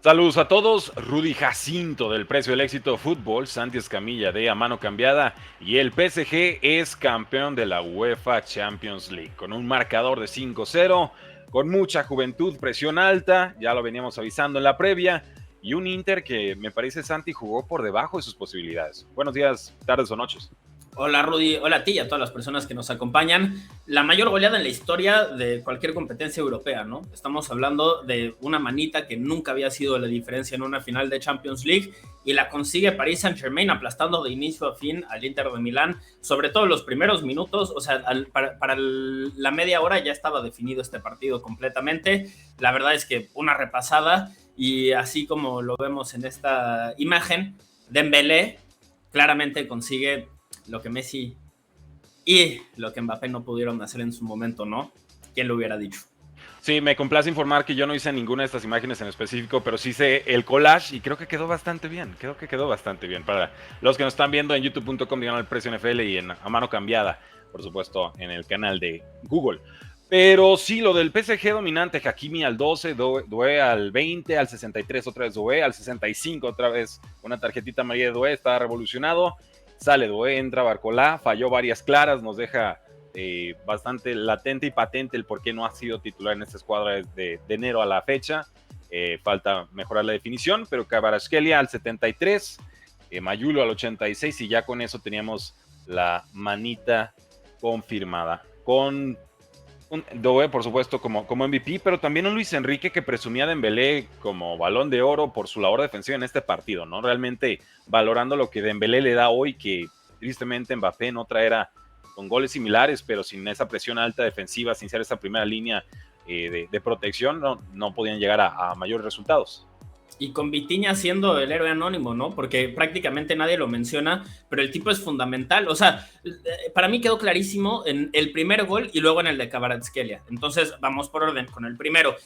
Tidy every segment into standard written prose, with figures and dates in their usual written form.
Saludos a todos, Rudy Jacinto del Precio del Éxito Fútbol, Santi Escamilla de A Mano Cambiada y el PSG es campeón de la UEFA Champions League con un marcador de 5-0, con mucha juventud, presión alta, ya lo veníamos avisando en la previa, y un Inter que me parece Santi jugó por debajo de sus posibilidades. Buenos días, tardes o noches. Hola Rudy, hola a ti y a todas las personas que nos acompañan. La mayor goleada en la historia de cualquier competencia europea, ¿no? Estamos hablando de una manita que nunca había sido la diferencia en una final de Champions League y la consigue Paris Saint-Germain aplastando de inicio a fin al Inter de Milán, sobre todo los primeros minutos, o sea, para la media hora ya estaba definido este partido completamente. La verdad es que una repasada y así como lo vemos en esta imagen, Dembélé claramente consigue lo que Messi y lo que Mbappé no pudieron hacer en su momento, ¿no? ¿Quién lo hubiera dicho? Sí, me complace informar que yo no hice ninguna de estas imágenes en específico, pero sí hice el collage y creo que quedó bastante bien. Creo que quedó bastante bien. Para los que nos están viendo en youtube.com, digan al Precio NFL y en A Mano Cambiada, por supuesto, en el canal de Google. Pero sí, lo del PSG dominante, Hakimi al 12, Doué al 20, al 63 otra vez Doué, al 65 otra vez una tarjetita amarilla de Doué, está revolucionado. Sale Doué, entra Barcolá, falló varias claras, nos deja bastante latente y patente el por qué no ha sido titular en esta escuadra de enero a la fecha. Falta mejorar la definición, pero Kvaratskhelia al 73, Mayulo al 86 y ya con eso teníamos la manita confirmada. Con un Doué, por supuesto, como MVP, pero también un Luis Enrique que presumía de Dembélé como balón de oro por su labor defensiva en este partido, ¿no? Realmente valorando lo que Dembélé le da hoy, que tristemente Mbappé no traerá con goles similares, pero sin esa presión alta defensiva, sin ser esa primera línea de protección, no podían llegar a mayores resultados. Y con Vitinha siendo el héroe anónimo, ¿no? Porque prácticamente nadie lo menciona, pero el tipo es fundamental. O sea, para mí quedó clarísimo en el primer gol y luego en el de Kvaratskhelia. Entonces, vamos por orden con el primero.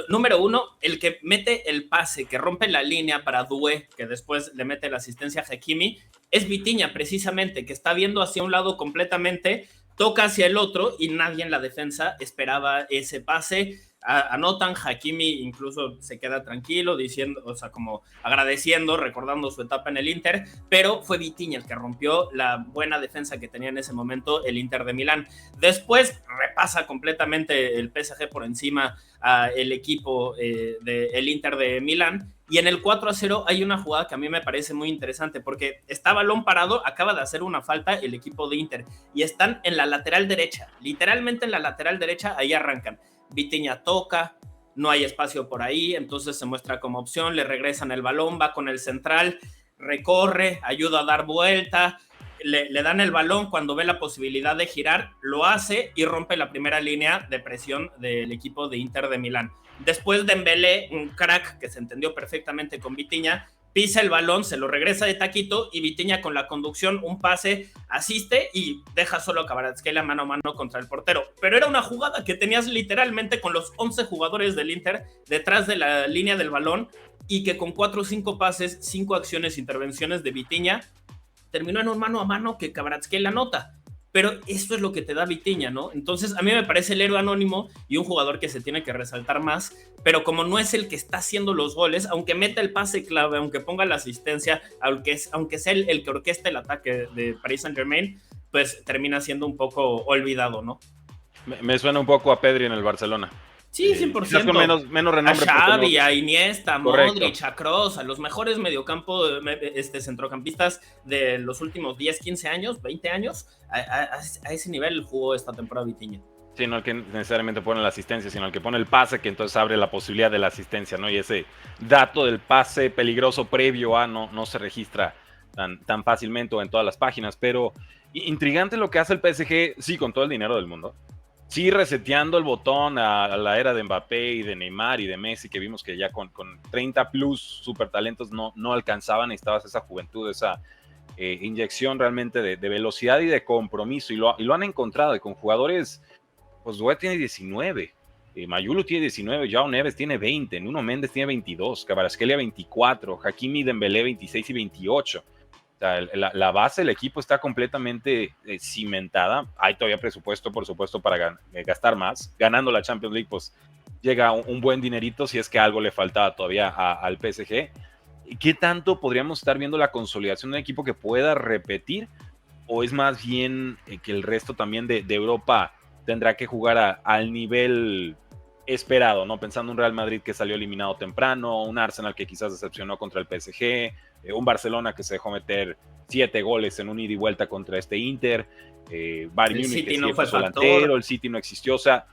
Número uno, el que mete el pase, que rompe la línea para Doué, que después le mete la asistencia a Hakimi, es Vitinha precisamente, que está viendo hacia un lado completamente, toca hacia el otro y nadie en la defensa esperaba ese pase. Anotan, Hakimi incluso se queda tranquilo, diciendo, o sea, como agradeciendo, recordando su etapa en el Inter, pero fue Vitinha el que rompió la buena defensa que tenía en ese momento el Inter de Milán. Después repasa completamente el PSG por encima al equipo del Inter de Milán. Y en el 4-0 hay una jugada que a mí me parece muy interesante porque está balón parado, acaba de hacer una falta el equipo de Inter y están en la lateral derecha, literalmente en la lateral derecha, ahí arrancan. Vitinha toca, no hay espacio por ahí, entonces se muestra como opción, le regresan el balón, va con el central, recorre, ayuda a dar vuelta, le dan el balón cuando ve la posibilidad de girar, lo hace y rompe la primera línea de presión del equipo de Inter de Milán. Después Dembélé, un crack que se entendió perfectamente con Vitinha, pisa el balón, se lo regresa de taquito y Vitinha con la conducción, un pase, asiste y deja solo a Kvaratskhelia mano a mano contra el portero. Pero era una jugada que tenías literalmente con los 11 jugadores del Inter detrás de la línea del balón y que con 4 o 5 pases, 5 acciones, intervenciones de Vitinha, terminó en un mano a mano que Kvaratskhelia anota. Pero eso es lo que te da Vitinha, ¿no? Entonces, a mí me parece el héroe anónimo y un jugador que se tiene que resaltar más, pero como no es el que está haciendo los goles, aunque meta el pase clave, aunque ponga la asistencia, aunque sea el que orquesta el ataque de Paris Saint-Germain, pues termina siendo un poco olvidado, ¿no? Me suena un poco a Pedri en el Barcelona. Sí, Quizás con 100%. menos A renombre. Xavi, a Iniesta, a Correcto. Modric, a Kroos, a los mejores mediocampo, centrocampistas de los últimos 10, 15 años, 20 años, a ese nivel jugó esta temporada Vitinha. Sí, no el que necesariamente pone la asistencia, sino el que pone el pase, que entonces abre la posibilidad de la asistencia, ¿no? Y ese dato del pase peligroso previo a no se registra tan fácilmente o en todas las páginas, pero intrigante lo que hace el PSG, sí, con todo el dinero del mundo. Sí, reseteando el botón a la era de Mbappé y de Neymar y de Messi, que vimos que ya con 30 plus super talentos no alcanzaban, necesitabas esa juventud, esa inyección realmente de velocidad y de compromiso, y lo han encontrado, y con jugadores, pues Doué tiene 19, Mayulo tiene 19, Joao Neves tiene 20, Nuno Méndez tiene 22, Kvaratskhelia 24, Hakimi y Dembélé 26 y 28. O sea, la base del equipo está completamente cimentada. Hay todavía presupuesto, por supuesto, para gastar más. Ganando la Champions League, pues llega un buen dinerito si es que algo le faltaba todavía al PSG. ¿Qué tanto podríamos estar viendo la consolidación de un equipo que pueda repetir? ¿O es más bien que el resto también de Europa tendrá que jugar al nivel esperado, ¿no? Pensando en un Real Madrid que salió eliminado temprano, un Arsenal que quizás decepcionó contra el PSG, un Barcelona que se dejó meter 7 goles en un ida y vuelta contra este Inter, Bayern Múnich que no sí fue fue delantero, el City no existió, o sea,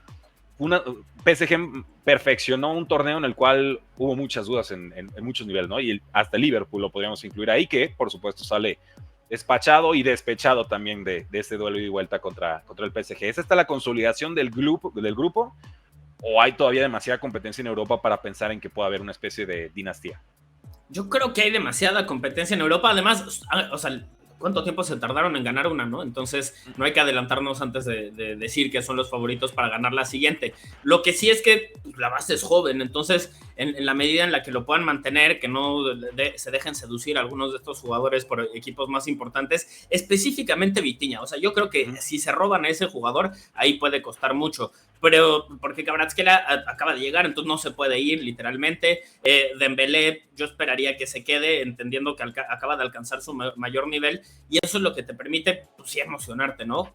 PSG perfeccionó un torneo en el cual hubo muchas dudas en muchos niveles, ¿no? Y hasta el Liverpool lo podríamos incluir ahí, que por supuesto sale despachado y despechado también de este duelo y vuelta contra el PSG. ¿Es esta la consolidación del grupo? ¿O hay todavía demasiada competencia en Europa para pensar en que pueda haber una especie de dinastía? Yo creo que hay demasiada competencia en Europa. Además, o sea, ¿cuánto tiempo se tardaron en ganar una, no? Entonces, no hay que adelantarnos antes de decir que son los favoritos para ganar la siguiente. Lo que sí es que la base es joven, entonces, en la medida en la que lo puedan mantener, que no se dejen seducir algunos de estos jugadores por equipos más importantes, específicamente Vitinha. O sea, yo creo que si se roban a ese jugador, ahí puede costar mucho. Pero porque Kvaratskhelia acaba de llegar, entonces no se puede ir literalmente. Dembélé, yo esperaría que se quede, entendiendo que acaba de alcanzar su mayor nivel, y eso es lo que te permite, pues sí, emocionarte, ¿no?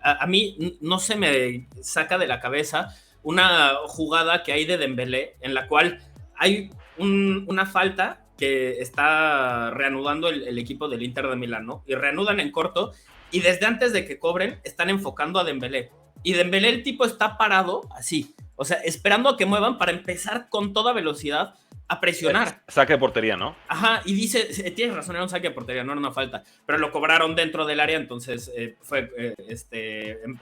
A mí no se me saca de la cabeza una jugada que hay de Dembélé en la cual hay una falta que está reanudando el equipo del Inter de Milán, ¿no? Y reanudan en corto, y desde antes de que cobren están enfocando a Dembélé. Y Dembélé, el tipo está parado así, o sea, esperando a que muevan para empezar con toda velocidad a presionar. Saque de portería, ¿no? Ajá, y dice, tienes razón, era un saque de portería, no era una falta, pero lo cobraron dentro del área, entonces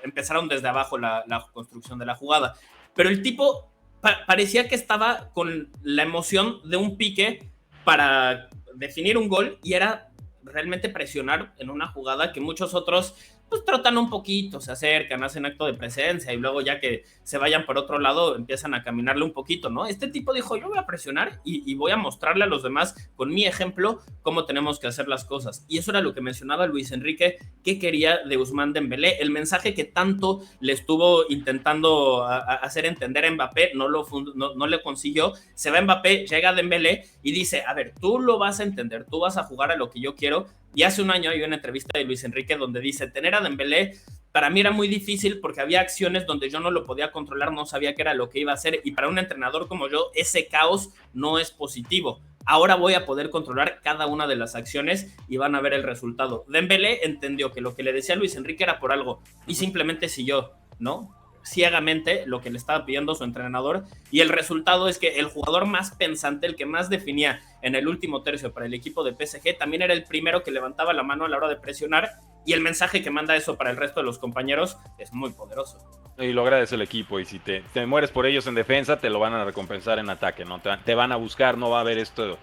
empezaron desde abajo la construcción de la jugada. Pero el tipo parecía que estaba con la emoción de un pique para definir un gol, y era realmente presionar en una jugada que muchos otros pues trotan un poquito, se acercan, hacen acto de presencia, y luego ya que se vayan por otro lado empiezan a caminarle un poquito, ¿no? Este tipo dijo, yo voy a presionar y voy a mostrarle a los demás con mi ejemplo cómo tenemos que hacer las cosas. Y eso era lo que mencionaba Luis Enrique, que quería de Ousmane Dembélé, el mensaje que tanto le estuvo intentando hacer entender a Mbappé, no le consiguió. Se va Mbappé, llega Dembélé y dice, a ver, tú lo vas a entender, tú vas a jugar a lo que yo quiero. Y hace un año hay una entrevista de Luis Enrique donde dice, tener a Dembélé para mí era muy difícil porque había acciones donde yo no lo podía controlar, no sabía qué era lo que iba a hacer, y para un entrenador como yo ese caos no es positivo. Ahora voy a poder controlar cada una de las acciones y van a ver el resultado. Dembélé entendió que lo que le decía Luis Enrique era por algo y simplemente siguió, ¿no? Ciegamente lo que le estaba pidiendo su entrenador, y el resultado es que el jugador más pensante, el que más definía en el último tercio para el equipo de PSG, también era el primero que levantaba la mano a la hora de presionar, y el mensaje que manda eso para el resto de los compañeros es muy poderoso. Y lo agradece el equipo, y si te mueres por ellos en defensa, te lo van a recompensar en ataque, ¿no? Te van a buscar, no va a haber esto,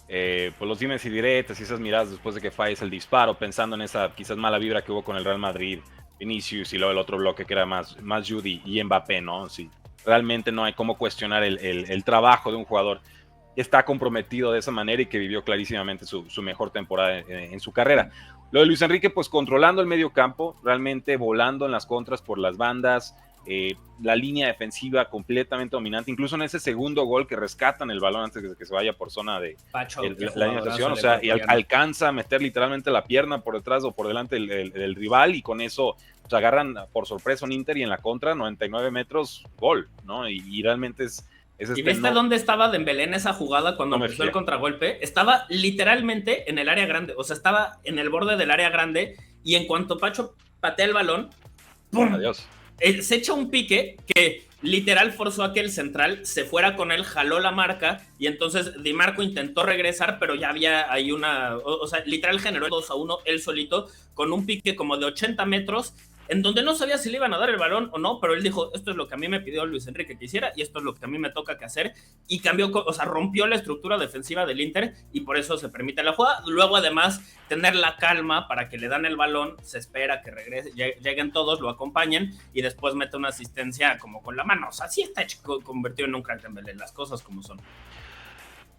pues los dimes y diretes y esas miradas después de que falles el disparo, pensando en esa quizás mala vibra que hubo con el Real Madrid, Vinicius, y luego el otro bloque que era más Judy y Mbappé, ¿no? Sí, realmente no hay cómo cuestionar el trabajo de un jugador que está comprometido de esa manera y que vivió clarísimamente su mejor temporada en su carrera. Lo de Luis Enrique, pues controlando el medio campo, realmente volando en las contras por las bandas, la línea defensiva completamente dominante, incluso en ese segundo gol que rescatan el balón antes de que se vaya por zona de la alineación, o sea, y alcanza a meter literalmente la pierna por detrás o por delante del rival, y con eso pues, agarran por sorpresa un Inter, y en la contra, 99 metros, gol, ¿no? Y realmente es ¿Y viste dónde estaba Dembélé en esa jugada cuando empezó el contragolpe? Estaba literalmente en el área grande, o sea, estaba en el borde del área grande, y en cuanto Pacho patea el balón, ¡pum! Adiós. Se echa un pique que literal forzó a que el central se fuera con él, jaló la marca, y entonces Di Marco intentó regresar, pero ya había ahí o sea, literal generó 2-1 él solito, con un pique como de 80 metros, en donde no sabía si le iban a dar el balón o no, pero él dijo, esto es lo que a mí me pidió Luis Enrique que hiciera, y esto es lo que a mí me toca que hacer, y cambió, o sea, rompió la estructura defensiva del Inter, y por eso se permite la jugada. Luego, además, tener la calma para que le dan el balón, se espera que regrese, lleguen todos, lo acompañen, y después mete una asistencia como con la mano. O sea, sí está convertido en un crack Dembélé, las cosas como son.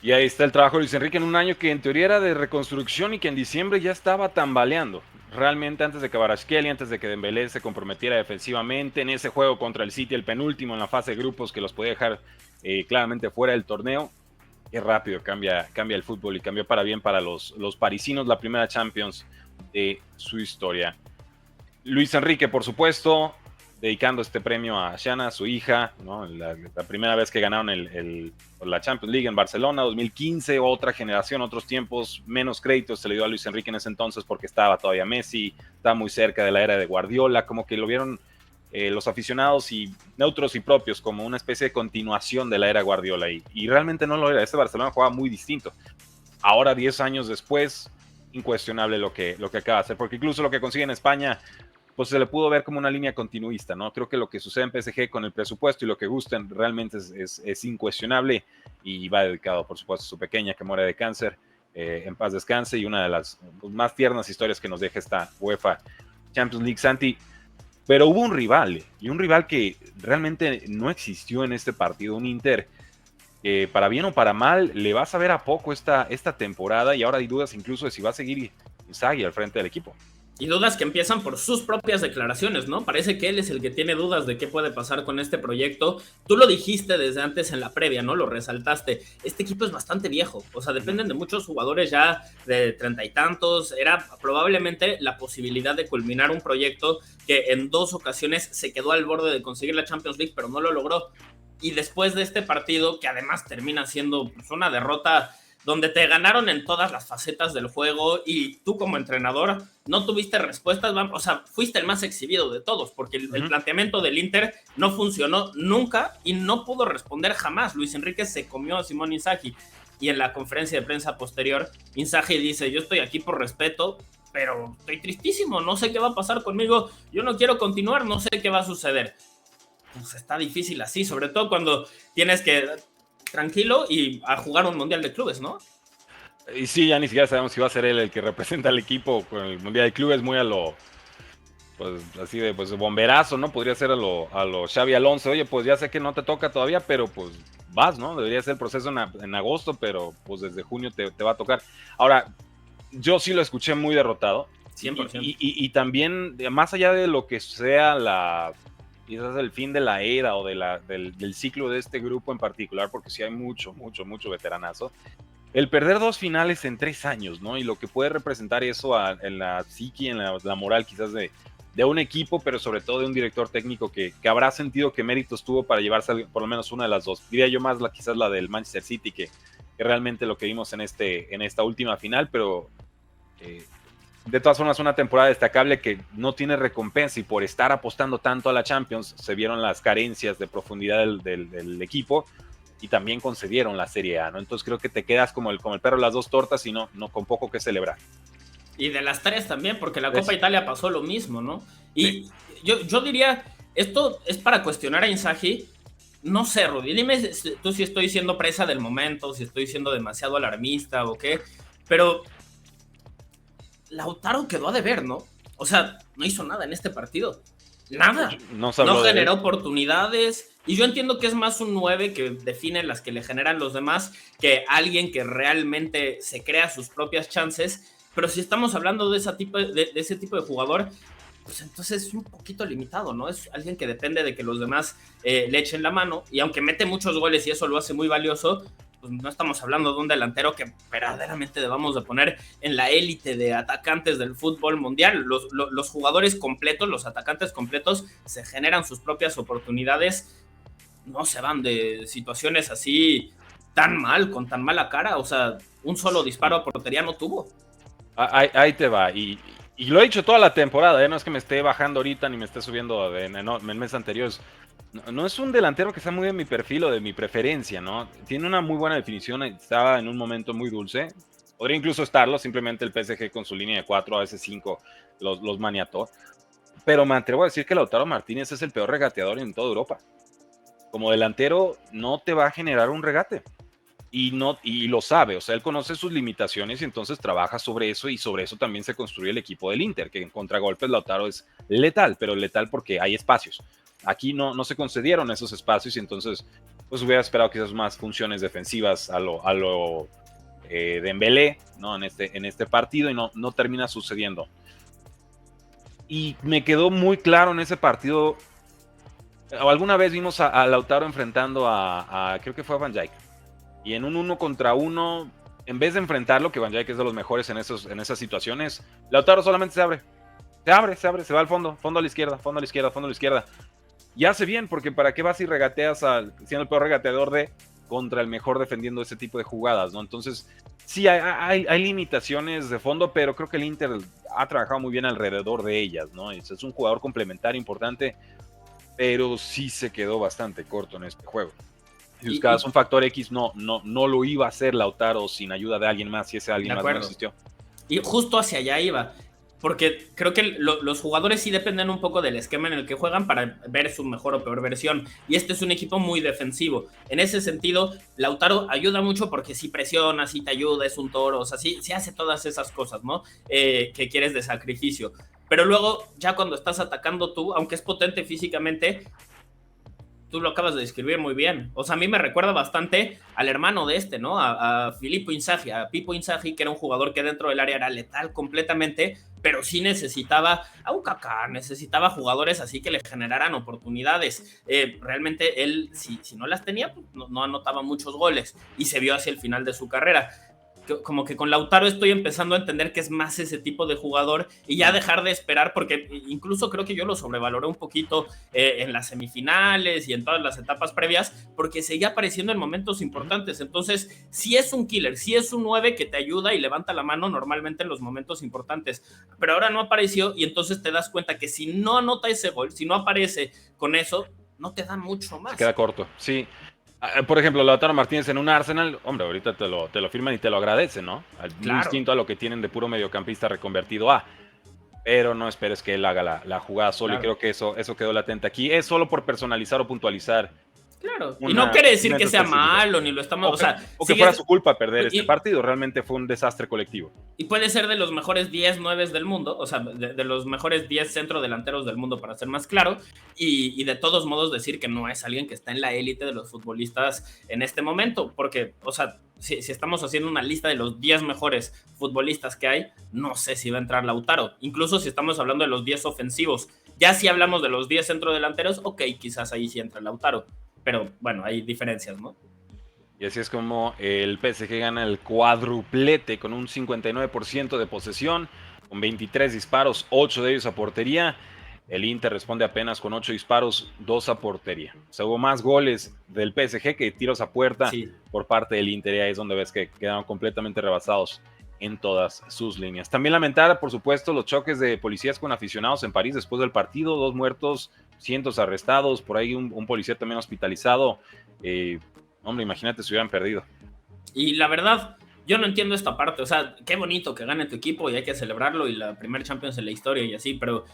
Y ahí está el trabajo de Luis Enrique en un año que en teoría era de reconstrucción y que en diciembre ya estaba tambaleando. Realmente antes de que Kvaratskhelia, antes de que Dembélé se comprometiera defensivamente en ese juego contra el City, el penúltimo en la fase de grupos que los podía dejar claramente fuera del torneo, qué rápido cambia el fútbol y cambió para bien para los parisinos, la primera Champions de su historia. Luis Enrique, por supuesto, dedicando este premio a Shana, su hija, ¿no? La primera vez que ganaron la Champions League en Barcelona, 2015, otra generación, otros tiempos, menos créditos se le dio a Luis Enrique en ese entonces porque estaba todavía Messi, estaba muy cerca de la era de Guardiola, como que lo vieron los aficionados y neutros y propios como una especie de continuación de la era Guardiola y realmente no lo era. Este Barcelona jugaba muy distinto. Ahora, 10 años después, incuestionable lo que acaba de hacer, porque incluso lo que consigue en España pues se le pudo ver como una línea continuista, ¿no? Creo que lo que sucede en PSG con el presupuesto y lo que gustan realmente es incuestionable y va dedicado, por supuesto, a su pequeña que muere de cáncer, en paz descanse, y una de las más tiernas historias que nos deja esta UEFA Champions League, Santi. Pero hubo un rival, y un rival que realmente no existió en este partido, un Inter que para bien o para mal le va a saber a poco esta temporada, y ahora hay dudas incluso de si va a seguir Inzaghi al frente del equipo. Y dudas que empiezan por sus propias declaraciones, ¿no? Parece que él es el que tiene dudas de qué puede pasar con este proyecto. Tú lo dijiste desde antes en la previa, ¿no? Lo resaltaste. Este equipo es bastante viejo. O sea, dependen de muchos jugadores ya de 30 y tantos. Era probablemente la posibilidad de culminar un proyecto que en 2 ocasiones se quedó al borde de conseguir la Champions League, pero no lo logró. Y después de este partido, que además termina siendo pues, una derrota donde te ganaron en todas las facetas del juego y tú como entrenador no tuviste respuestas, o sea, fuiste el más exhibido de todos, porque el planteamiento del Inter no funcionó nunca y no pudo responder jamás. Luis Enrique se comió a Simón Inzaghi y en la conferencia de prensa posterior, Inzaghi dice, yo estoy aquí por respeto, pero estoy tristísimo, no sé qué va a pasar conmigo, yo no quiero continuar, no sé qué va a suceder. Pues está difícil así, sobre todo cuando tienes que tranquilo y a jugar un mundial de clubes, ¿no? Y sí, ya ni siquiera sabemos si va a ser él el que representa al equipo con el mundial de clubes, muy a lo, pues así de pues bomberazo, ¿no? Podría ser a lo Xavi Alonso. Oye, pues ya sé que no te toca todavía, pero pues vas, ¿no? Debería ser el proceso en agosto, pero pues desde junio te va a tocar. Ahora, yo sí lo escuché muy derrotado. 100%. Y también, más allá de lo que sea quizás el fin de la era o del ciclo de este grupo en particular, porque sí hay mucho veteranazo, el perder 2 finales en 3 años, ¿no? Y lo que puede representar eso en la psique, en la moral quizás de un equipo, pero sobre todo de un director técnico que habrá sentido que méritos tuvo para llevarse por lo menos una de las dos. Diría yo más quizás la del Manchester City, que realmente lo que vimos en esta última final, pero de todas formas una temporada destacable que no tiene recompensa, y por estar apostando tanto a la Champions se vieron las carencias de profundidad del equipo y también concedieron la Serie A, ¿no? Entonces creo que te quedas como el perro de las 2 tortas y no con poco que celebrar. Y de las 3 también, porque la Copa Italia pasó lo mismo, ¿no? Y sí. yo diría, esto es para cuestionar a Inzaghi. No sé, Rudy, dime tú si estoy siendo presa del momento, si estoy siendo demasiado alarmista o qué, pero Lautaro quedó a deber, ¿no? O sea, no hizo nada en este partido. Nada. No generó oportunidades. Y yo entiendo que es más un 9 que define las que le generan los demás que alguien que realmente se crea sus propias chances. Pero si estamos hablando de ese tipo de jugador, pues entonces es un poquito limitado, ¿no? Es alguien que depende de que los demás le echen la mano. Y aunque mete muchos goles y eso lo hace muy valioso, pues no estamos hablando de un delantero que verdaderamente debamos de poner en la élite de atacantes del fútbol mundial. Los jugadores completos, los atacantes completos, se generan sus propias oportunidades, no se van de situaciones así tan mal, con tan mala cara. O sea, un solo disparo a portería no tuvo. Ahí te va, y lo he dicho toda la temporada, no es que me esté bajando ahorita ni me esté subiendo en meses anteriores. No es un delantero que sea muy de mi perfil o de mi preferencia, ¿no? Tiene una muy buena definición, estaba en un momento muy dulce. Podría incluso estarlo, simplemente el PSG con su línea de 4, a veces 5, los maniató. Pero me atrevo a decir que Lautaro Martínez es el peor regateador en toda Europa. Como delantero no te va a generar un regate. Y lo sabe, o sea, él conoce sus limitaciones y entonces trabaja sobre eso, y sobre eso también se construye el equipo del Inter, que en contragolpes Lautaro es letal, pero letal porque hay espacios. Aquí no se concedieron esos espacios y entonces pues hubiera esperado quizás más funciones defensivas a lo Dembélé, ¿no? En este partido, y no termina sucediendo. Y me quedó muy claro en ese partido. Alguna vez vimos a Lautaro enfrentando creo que fue a Van Dijk. Y en un 1 contra 1, en vez de enfrentarlo, que Van Dijk es de los mejores en esas situaciones, Lautaro solamente se abre, se va al fondo a la izquierda, fondo a la izquierda. Y hace bien, porque ¿para qué vas y regateas siendo el peor regateador contra el mejor defendiendo ese tipo de jugadas, ¿no? Entonces, sí, hay limitaciones de fondo, pero creo que el Inter ha trabajado muy bien alrededor de ellas, ¿no? Es un jugador complementario importante, pero sí se quedó bastante corto en este juego. Si buscabas un factor X, no lo iba a hacer Lautaro sin ayuda de alguien más, y ese alguien más no existió. Y justo hacia allá iba, porque creo que los jugadores sí dependen un poco del esquema en el que juegan para ver su mejor o peor versión, y este es un equipo muy defensivo. En ese sentido, Lautaro ayuda mucho porque sí presiona, sí te ayuda, es un toro, o sea, sí hace todas esas cosas, ¿no? Que quieres de sacrificio. Pero luego, ya cuando estás atacando tú, aunque es potente físicamente, tú lo acabas de describir muy bien. O sea, a mí me recuerda bastante al hermano de ¿no? A Filippo Inzaghi, a Pippo Inzaghi, que era un jugador que dentro del área era letal completamente, pero sí necesitaba a un Kaká, necesitaba jugadores así que le generaran oportunidades. Realmente él, si no las tenía, pues no anotaba muchos goles, y se vio hacia el final de su carrera. Como que con Lautaro estoy empezando a entender que es más ese tipo de jugador, y ya dejar de esperar, porque incluso creo que yo lo sobrevaloré un poquito en las semifinales y en todas las etapas previas, porque seguía apareciendo en momentos importantes. Entonces, si es un killer, si es un 9 que te ayuda y levanta la mano normalmente en los momentos importantes, pero ahora no apareció, y entonces te das cuenta que si no anota ese gol, si no aparece con eso, no te da mucho más. Se queda corto, sí. Por ejemplo, Lautaro Martínez en un Arsenal, hombre, ahorita te lo firman y te lo agradecen, ¿no? Muy distinto a lo que tienen de puro mediocampista reconvertido a. Pero no esperes que él haga la jugada solo, y creo que eso quedó latente aquí. Es solo por personalizar o puntualizar. Claro, y no quiere decir que sea malo, ni lo estamos... O que fuera su culpa perder este partido, realmente fue un desastre colectivo. Y puede ser de los mejores 10 9 del mundo, o sea, de los mejores 10 centrodelanteros del mundo, para ser más claro, y de todos modos decir que no es alguien que está en la élite de los futbolistas en este momento, porque, o sea, si estamos haciendo una lista de los 10 mejores futbolistas que hay, no sé si va a entrar Lautaro, incluso si estamos hablando de los 10 ofensivos. Ya si hablamos de los 10 centrodelanteros, ok, quizás ahí sí entra Lautaro, pero bueno, hay diferencias, ¿no? Y así es como el PSG gana el cuadruplete con un 59% de posesión, con 23 disparos, 8 de ellos a portería. El Inter responde apenas con 8 disparos, 2 a portería. O sea, hubo más goles del PSG que tiros a puerta por parte del Inter, y ahí es donde ves que quedaron completamente rebasados en todas sus líneas. También lamentar, por supuesto, los choques de policías con aficionados en París después del partido, 2 muertos, cientos arrestados, por ahí un policía también hospitalizado. Hombre, imagínate si hubieran perdido. Y la verdad, yo no entiendo esta parte. O sea, qué bonito que gane tu equipo y hay que celebrarlo, y la primer Champions en la historia y así, pero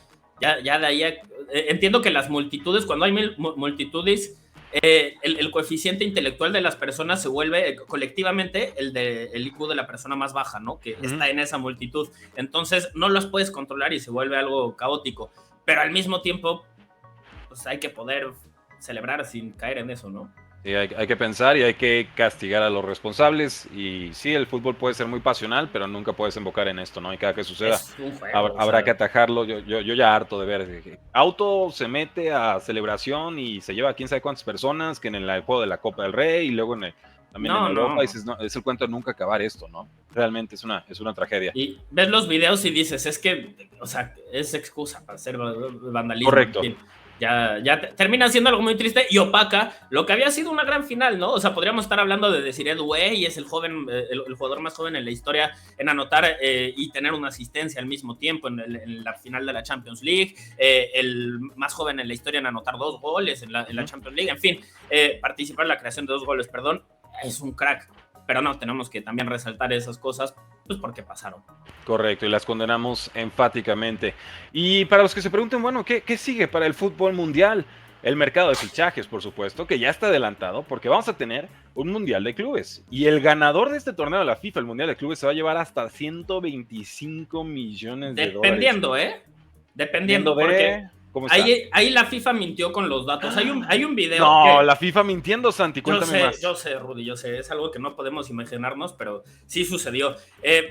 ya de ahí entiendo que las multitudes, cuando hay multitudes, el coeficiente intelectual de las personas se vuelve colectivamente el IQ de la persona más baja, ¿no? Que está en esa multitud. Entonces no los puedes controlar y se vuelve algo caótico. Pero al mismo tiempo, pues hay que poder celebrar sin caer en eso, ¿no? Sí, hay que pensar y hay que castigar a los responsables. Y sí, el fútbol puede ser muy pasional, pero nunca puedes invocar en esto, ¿no? Y cada que suceda, habrá que atajarlo. Yo ya harto de ver. Auto se mete a celebración y se lleva a quién sabe cuántas personas, que en el juego de la Copa del Rey, y luego también en Europa. Dices, no, es el cuento de nunca acabar esto, ¿no? Realmente es una tragedia. Y ves los videos y dices, es que, o sea, es excusa para hacer vandalismo. Correcto. Ya termina siendo algo muy triste y opaca lo que había sido una gran final, ¿no? O sea, podríamos estar hablando de Desiree Doué, y es el jugador más joven en la historia en anotar y tener una asistencia al mismo tiempo en la final de la Champions League, el más joven en la historia en anotar 2 goles en la Champions League, en fin, participar en la creación de 2 goles, perdón, es un crack. Pero no, tenemos que también resaltar esas cosas, pues porque pasaron. Correcto, y las condenamos enfáticamente. Y para los que se pregunten, bueno, ¿qué sigue para el fútbol mundial? El mercado de fichajes, por supuesto, que ya está adelantado, porque vamos a tener un mundial de clubes. Y el ganador de este torneo de la FIFA, el mundial de clubes, se va a llevar hasta 125 millones de dólares. Dependiendo, Dependiendo, porque ¿Cómo está? Ahí la FIFA mintió con los datos. Hay un video. No, la FIFA mintiendo, Santi, cuéntame más. Yo sé, Rudy, yo sé. Es algo que no podemos imaginarnos, pero sí sucedió.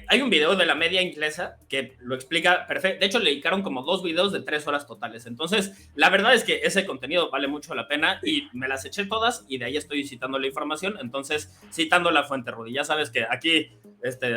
Hay un video de la media inglesa que lo explica perfecto. De hecho, le dedicaron como 2 videos de 3 horas totales. Entonces, la verdad es que ese contenido vale mucho la pena y me las eché todas y de ahí estoy citando la información. Entonces, citando la fuente, Rudy. Ya sabes que aquí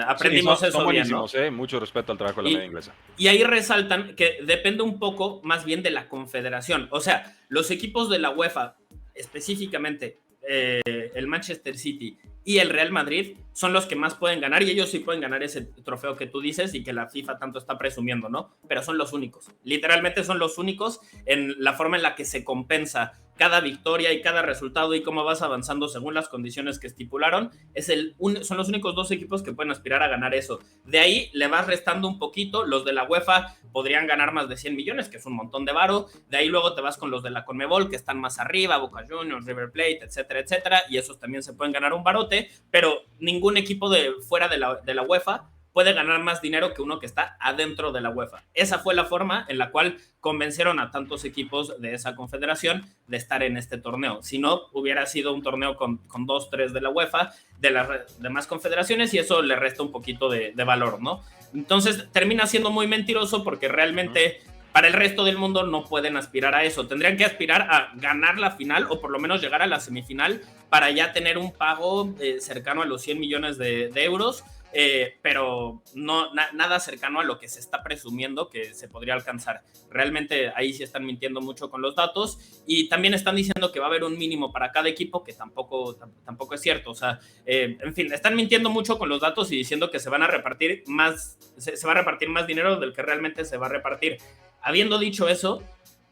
aprendimos sí, eso son bien, ¿no? Mucho respeto al trabajo de la media inglesa. Y ahí resaltan que depende un poco más bien de la confederación. O sea, los equipos de la UEFA, específicamente el Manchester City y el Real Madrid, son los que más pueden ganar y ellos sí pueden ganar ese trofeo que tú dices y que la FIFA tanto está presumiendo, ¿no? Pero son los únicos. Literalmente son los únicos en la forma en la que se compensa cada victoria y cada resultado y cómo vas avanzando según las condiciones que estipularon. Son los únicos 2 equipos que pueden aspirar a ganar eso. De ahí le vas restando un poquito. Los de la UEFA podrían ganar más de 100 millones, que es un montón de varo. De ahí luego te vas con los de la Conmebol, que están más arriba, Boca Juniors, River Plate, etcétera, etcétera, y esos también se pueden ganar un barote, pero ningún equipo de fuera de la UEFA puede ganar más dinero que uno que está adentro de la UEFA. Esa fue la forma en la cual convencieron a tantos equipos de esa confederación de estar en este torneo. Si no, hubiera sido un torneo con 2, 3 de la UEFA, de las demás confederaciones, y eso le resta un poquito de valor, ¿no? Entonces termina siendo muy mentiroso porque realmente para el resto del mundo no pueden aspirar a eso. Tendrían que aspirar a ganar la final o por lo menos llegar a la semifinal para ya tener un pago cercano a los 100 millones de euros. Pero no nada cercano a lo que se está presumiendo que se podría alcanzar. Realmente ahí sí están mintiendo mucho con los datos y también están diciendo que va a haber un mínimo para cada equipo, que tampoco es cierto. O sea, en fin, están mintiendo mucho con los datos y diciendo que se van a repartir más, se va a repartir más dinero del que realmente se va a repartir. Habiendo dicho eso,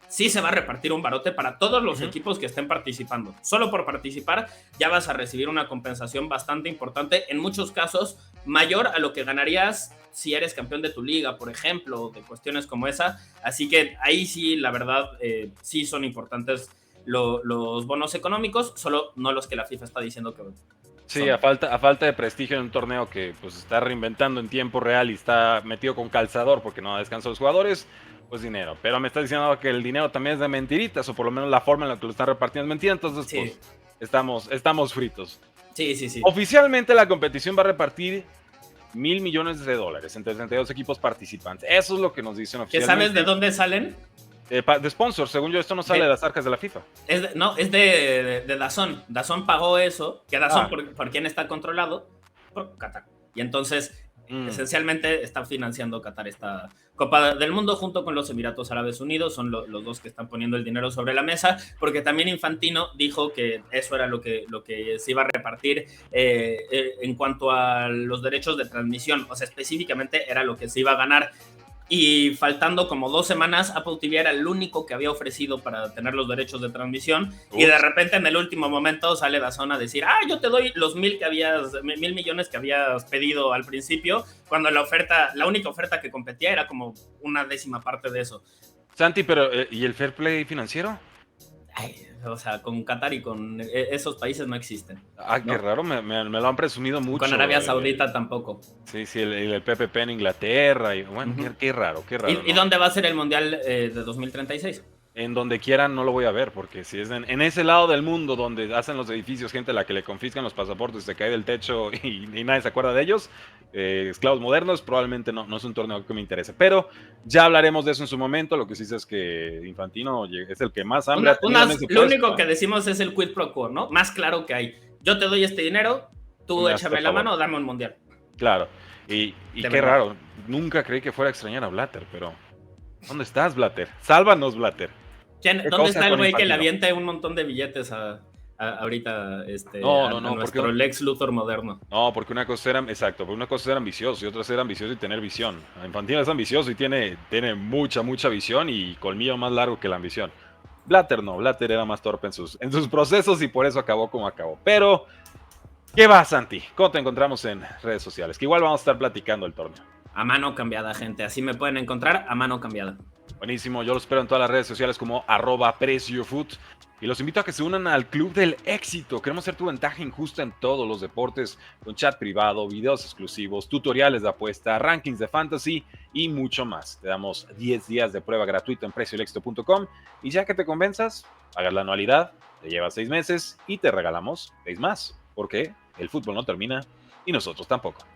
sí se va a repartir un barote para todos los equipos que estén participando. Solo por participar ya vas a recibir una compensación bastante importante, en muchos casos mayor a lo que ganarías si eres campeón de tu liga, por ejemplo, de cuestiones como esa. Así que ahí sí, la verdad, sí son importantes los bonos económicos, solo no los que la FIFA está diciendo que sí, a falta de prestigio en un torneo que pues está reinventando en tiempo real y está metido con calzador porque no descansa los jugadores, pues dinero. Pero me estás diciendo que el dinero también es de mentiritas, o por lo menos la forma en la que lo están repartiendo es mentira, entonces sí, pues estamos fritos. Sí. Oficialmente la competición va a repartir $1,000 millones entre 32 equipos participantes. Eso es lo que nos dicen oficialmente. ¿Qué sabes de dónde salen? De sponsor, según yo, esto no sale de las arcas de la FIFA. Es de DAZN. DAZN pagó eso, que DAZN por quién está controlado, por Qatar. Y entonces, esencialmente, está financiando Qatar esta Copa del Mundo junto con los Emiratos Árabes Unidos. Son los 2 que están poniendo el dinero sobre la mesa, porque también Infantino dijo que eso era lo que se iba a repartir en cuanto a los derechos de transmisión. O sea, específicamente era lo que se iba a ganar. Y faltando como 2 semanas, Apple TV era el único que había ofrecido para tener los derechos de transmisión. Y de repente en el último momento sale DAZN a decir, yo te doy los 1,000 millones que habías pedido al principio, cuando la única oferta que competía era como una 10ª parte de eso. Santi, pero ¿y el fair play financiero? O sea, con Qatar y con esos países no existen. ¿no? Qué raro, me lo han presumido mucho. Con Arabia Saudita tampoco. Sí, el PPP en Inglaterra. Y, bueno, qué raro. ¿Y dónde va a ser el Mundial de 2036? En donde quieran no lo voy a ver, porque si es en ese lado del mundo donde hacen los edificios gente a la que le confiscan los pasaportes, se cae del techo y nadie se acuerda de ellos, esclavos modernos, probablemente no es un torneo que me interese. Pero ya hablaremos de eso en su momento. Lo que sí sé es que Infantino es el que más hambre ha tenido en ese puesto. Lo único que decimos es el quid pro quo, ¿no? Más claro que hay. Yo te doy este dinero, tú échame la mano, dame un mundial. Claro, y qué raro. Nunca creí que fuera a extrañar a Blatter, pero ¿dónde estás, Blatter? Sálvanos, Blatter. ¿Dónde está el güey que le avienta un montón de billetes ahorita a nuestro Lex Luthor moderno? No, porque una cosa era, exacto, porque una cosa era ambicioso y otra era ambicioso y tener visión. Infantino es ambicioso y tiene mucha visión y colmillo más largo que la ambición. Blatter no, Blatter era más torpe en sus procesos y por eso acabó como acabó. Pero, ¿qué va, Santi? ¿Cómo te encontramos en redes sociales? Que igual vamos a estar platicando el torneo. A mano cambiada, gente. Así me pueden encontrar, a mano cambiada. Buenísimo, yo lo espero en todas las redes sociales como @PrecioFood. Y los invito a que se unan al Club del Éxito. Queremos ser tu ventaja injusta en todos los deportes, con chat privado, videos exclusivos, tutoriales de apuesta, rankings de fantasy y mucho más. Te damos 10 días de prueba gratuita en precioelexito.com y ya que te convenzas, pagas la anualidad, te llevas 6 meses y te regalamos 6 más, porque el fútbol no termina y nosotros tampoco.